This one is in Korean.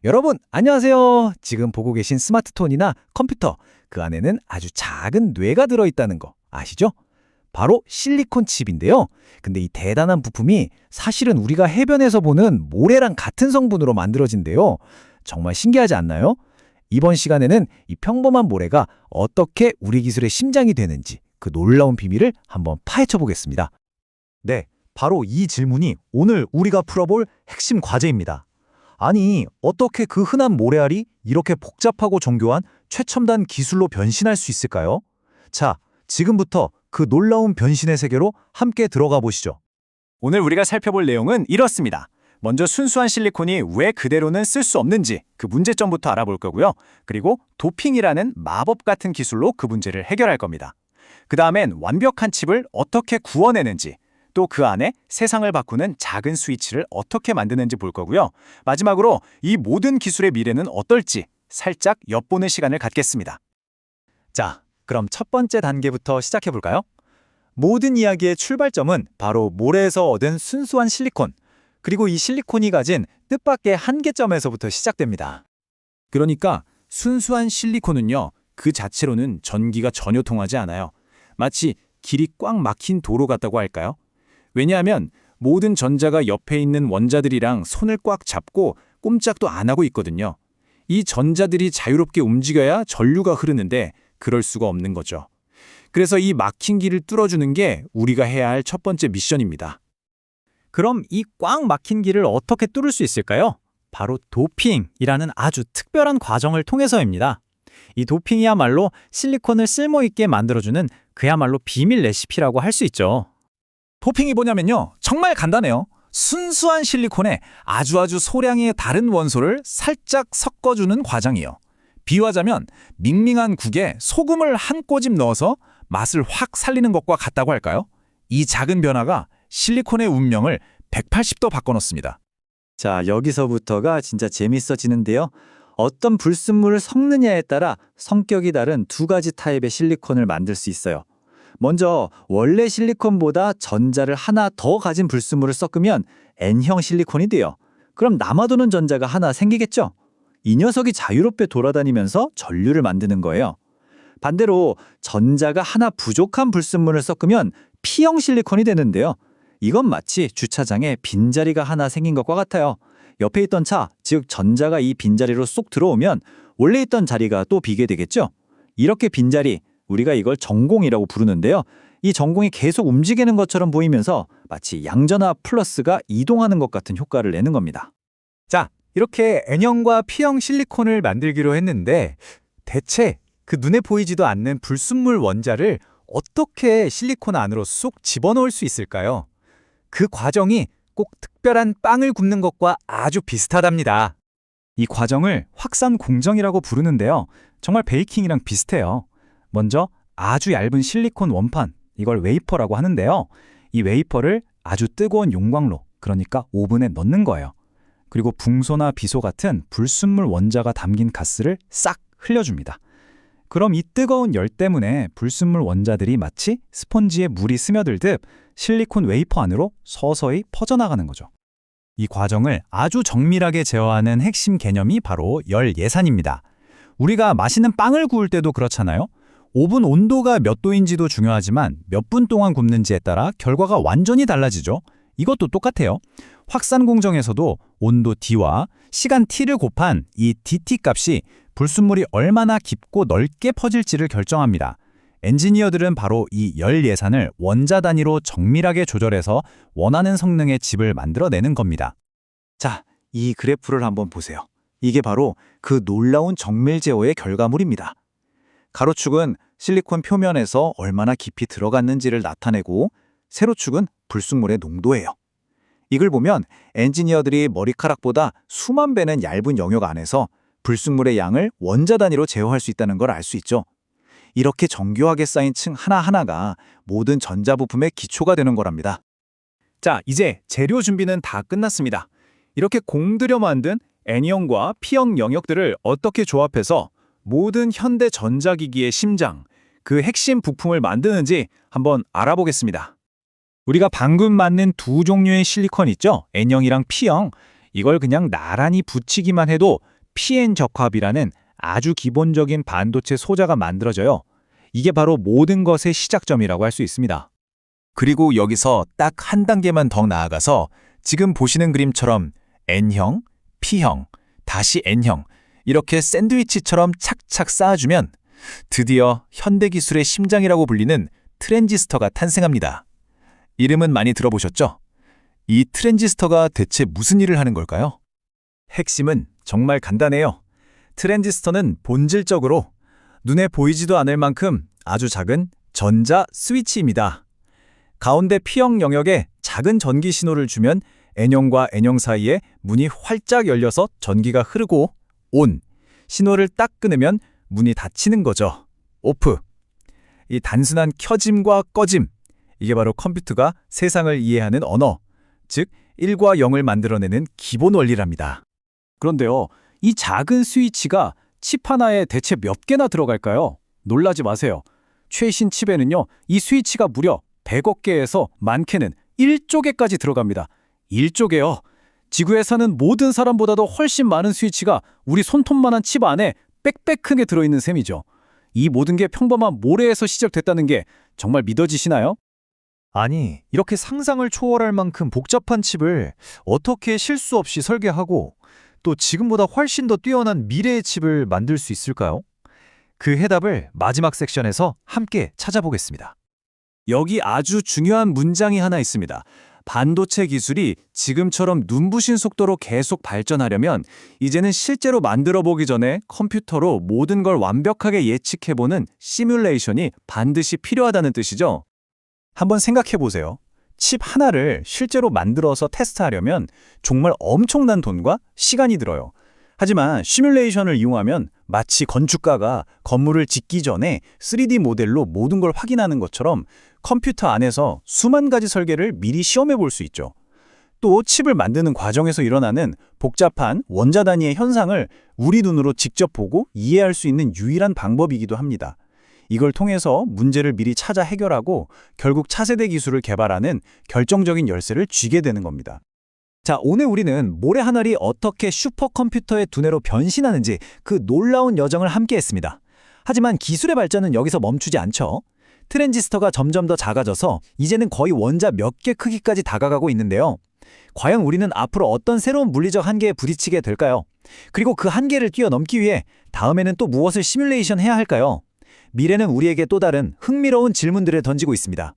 여러분, 안녕하세요. 지금 보고 계신 스마트폰이나 컴퓨터, 그 안에는 아주 작은 뇌가 들어있다는 거 아시죠? 바로 실리콘 칩인데요. 근데 이 대단한 부품이 사실은 우리가 해변에서 보는 모래랑 같은 성분으로 만들어진대요. 정말 신기하지 않나요? 이번 시간에는 이 평범한 모래가 어떻게 우리 기술의 심장이 되는지 그 놀라운 비밀을 한번 파헤쳐 보겠습니다. 네, 바로 이 질문이 오늘 우리가 풀어볼 핵심 과제입니다. 아니, 어떻게 그 흔한 모래알이 이렇게 복잡하고 정교한 최첨단 기술로 변신할 수 있을까요? 자, 지금부터 그 놀라운 변신의 세계로 함께 들어가 보시죠. 오늘 우리가 살펴볼 내용은 이렇습니다. 먼저 순수한 실리콘이 왜 그대로는 쓸 수 없는지 그 문제점부터 알아볼 거고요. 그리고 도핑이라는 마법 같은 기술로 그 문제를 해결할 겁니다. 그 다음엔 완벽한 칩을 어떻게 구워내는지, 또 그 안에 세상을 바꾸는 작은 스위치를 어떻게 만드는지 볼 거고요. 마지막으로 이 모든 기술의 미래는 어떨지 살짝 엿보는 시간을 갖겠습니다. 자, 그럼 첫 번째 단계부터 시작해 볼까요? 모든 이야기의 출발점은 바로 모래에서 얻은 순수한 실리콘, 그리고 이 실리콘이 가진 뜻밖의 한계점에서부터 시작됩니다. 그러니까 순수한 실리콘은요, 그 자체로는 전기가 전혀 통하지 않아요. 마치 길이 꽉 막힌 도로 같다고 할까요? 왜냐하면 모든 전자가 옆에 있는 원자들이랑 손을 꽉 잡고 꼼짝도 안 하고 있거든요. 이 전자들이 자유롭게 움직여야 전류가 흐르는데 그럴 수가 없는 거죠. 그래서 이 막힌 길을 뚫어주는 게 우리가 해야 할 첫 번째 미션입니다. 그럼 이 꽉 막힌 길을 어떻게 뚫을 수 있을까요? 바로 도핑이라는 아주 특별한 과정을 통해서입니다. 이 도핑이야말로 실리콘을 쓸모있게 만들어주는 그야말로 비밀 레시피라고 할 수 있죠. 도핑이 뭐냐면요, 정말 간단해요. 순수한 실리콘에 아주 소량의 다른 원소를 살짝 섞어주는 과정이에요. 비유하자면 밍밍한 국에 소금을 한 꼬집 넣어서 맛을 확 살리는 것과 같다고 할까요? 이 작은 변화가 실리콘의 운명을 180도 바꿔놓습니다. 자, 여기서부터가 진짜 재밌어지는데요. 어떤 불순물을 섞느냐에 따라 성격이 다른 두 가지 타입의 실리콘을 만들 수 있어요. 먼저 원래 실리콘보다 전자를 하나 더 가진 불순물을 섞으면 N형 실리콘이 돼요. 그럼 남아도는 전자가 하나 생기겠죠? 이 녀석이 자유롭게 돌아다니면서 전류를 만드는 거예요. 반대로 전자가 하나 부족한 불순물을 섞으면 P형 실리콘이 되는데요. 이건 마치 주차장에 빈자리가 하나 생긴 것과 같아요. 옆에 있던 차, 즉 전자가 이 빈자리로 쏙 들어오면 원래 있던 자리가 또 비게 되겠죠? 이렇게 빈자리, 우리가 이걸 전공이라고 부르는데요. 이 전공이 계속 움직이는 것처럼 보이면서 마치 양전화 플러스가 이동하는 것 같은 효과를 내는 겁니다. 자, 이렇게 N형과 P형 실리콘을 만들기로 했는데 대체 그 눈에 보이지도 않는 불순물 원자를 어떻게 실리콘 안으로 쏙 집어넣을 수 있을까요? 그 과정이 꼭 특별한 빵을 굽는 것과 아주 비슷하답니다. 이 과정을 확산 공정이라고 부르는데요. 정말 베이킹이랑 비슷해요. 먼저 아주 얇은 실리콘 원판, 이걸 웨이퍼라고 하는데요. 이 웨이퍼를 아주 뜨거운 용광로, 그러니까 오븐에 넣는 거예요. 그리고 붕소나 비소 같은 불순물 원자가 담긴 가스를 싹 흘려줍니다. 그럼 이 뜨거운 열 때문에 불순물 원자들이 마치 스펀지에 물이 스며들듯 실리콘 웨이퍼 안으로 서서히 퍼져나가는 거죠. 이 과정을 아주 정밀하게 제어하는 핵심 개념이 바로 열 예산입니다. 우리가 맛있는 빵을 구울 때도 그렇잖아요. 오븐 온도가 몇 도인지도 중요하지만 몇 분 동안 굽는지에 따라 결과가 완전히 달라지죠. 이것도 똑같아요. 확산 공정에서도 온도 D와 시간 T를 곱한 이 DT 값이 불순물이 얼마나 깊고 넓게 퍼질지를 결정합니다. 엔지니어들은 바로 이 열 예산을 원자 단위로 정밀하게 조절해서 원하는 성능의 칩을 만들어내는 겁니다. 자, 이 그래프를 한번 보세요. 이게 바로 그 놀라운 정밀 제어의 결과물입니다. 가로축은 실리콘 표면에서 얼마나 깊이 들어갔는지를 나타내고 세로축은 불순물의 농도예요. 이걸 보면 엔지니어들이 머리카락보다 수만 배는 얇은 영역 안에서 불순물의 양을 원자 단위로 제어할 수 있다는 걸 알 수 있죠. 이렇게 정교하게 쌓인 층 하나하나가 모든 전자부품의 기초가 되는 거랍니다. 자, 이제 재료 준비는 다 끝났습니다. 이렇게 공들여 만든 N형과 P형 영역들을 어떻게 조합해서 모든 현대 전자기기의 심장, 그 핵심 부품을 만드는지 한번 알아보겠습니다. 우리가 방금 만든 두 종류의 실리콘 있죠? N형이랑 P형. 이걸 그냥 나란히 붙이기만 해도 PN 적합이라는 아주 기본적인 반도체 소자가 만들어져요. 이게 바로 모든 것의 시작점이라고 할 수 있습니다. 그리고 여기서 딱 한 단계만 더 나아가서 지금 보시는 그림처럼 N형, P형, 다시 N형 이렇게 샌드위치처럼 착착 쌓아주면 드디어 현대기술의 심장이라고 불리는 트랜지스터가 탄생합니다. 이름은 많이 들어보셨죠? 이 트랜지스터가 대체 무슨 일을 하는 걸까요? 핵심은 정말 간단해요. 트랜지스터는 본질적으로 눈에 보이지도 않을 만큼 아주 작은 전자 스위치입니다. 가운데 P형 영역에 작은 전기 신호를 주면 N형과 N형 사이에 문이 활짝 열려서 전기가 흐르고 ON, 신호를 딱 끊으면 문이 닫히는 거죠. OFF. 이 단순한 켜짐과 꺼짐, 이게 바로 컴퓨터가 세상을 이해하는 언어, 즉 1과 0을 만들어내는 기본 원리랍니다. 그런데요, 이 작은 스위치가 칩 하나에 대체 몇 개나 들어갈까요? 놀라지 마세요. 최신 칩에는요, 이 스위치가 무려 100억 개에서 많게는 1조 개까지 들어갑니다. 1조 개요. 지구에 사는 모든 사람보다도 훨씬 많은 스위치가 우리 손톱만한 칩 안에 빽빽하게 들어있는 셈이죠. 이 모든 게 평범한 모래에서 시작됐다는 게 정말 믿어지시나요? 아니, 이렇게 상상을 초월할 만큼 복잡한 칩을 어떻게 실수 없이 설계하고 또 지금보다 훨씬 더 뛰어난 미래의 칩을 만들 수 있을까요? 그 해답을 마지막 섹션에서 함께 찾아보겠습니다. 여기 아주 중요한 문장이 하나 있습니다. 반도체 기술이 지금처럼 눈부신 속도로 계속 발전하려면 이제는 실제로 만들어보기 전에 컴퓨터로 모든 걸 완벽하게 예측해보는 시뮬레이션이 반드시 필요하다는 뜻이죠. 한번 생각해 보세요. 칩 하나를 실제로 만들어서 테스트하려면 정말 엄청난 돈과 시간이 들어요. 하지만 시뮬레이션을 이용하면 마치 건축가가 건물을 짓기 전에 3D 모델로 모든 걸 확인하는 것처럼 컴퓨터 안에서 수만 가지 설계를 미리 시험해 볼 수 있죠. 또 칩을 만드는 과정에서 일어나는 복잡한 원자 단위의 현상을 우리 눈으로 직접 보고 이해할 수 있는 유일한 방법이기도 합니다. 이걸 통해서 문제를 미리 찾아 해결하고 결국 차세대 기술을 개발하는 결정적인 열쇠를 쥐게 되는 겁니다. 자, 오늘 우리는 모래 한 알이 어떻게 슈퍼컴퓨터의 두뇌로 변신하는지 그 놀라운 여정을 함께 했습니다. 하지만 기술의 발전은 여기서 멈추지 않죠. 트랜지스터가 점점 더 작아져서 이제는 거의 원자 몇 개 크기까지 다가가고 있는데요. 과연 우리는 앞으로 어떤 새로운 물리적 한계에 부딪히게 될까요? 그리고 그 한계를 뛰어넘기 위해 다음에는 또 무엇을 시뮬레이션 해야 할까요? 미래는 우리에게 또 다른 흥미로운 질문들을 던지고 있습니다.